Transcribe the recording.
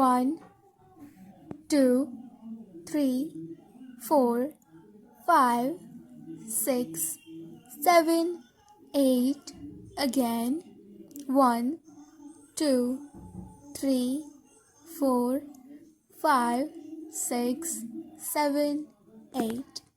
1, 2, 3, 4, 5, 6, 7, 8. Again. 1, 2, 3, 4, 5, 6, 7, 8.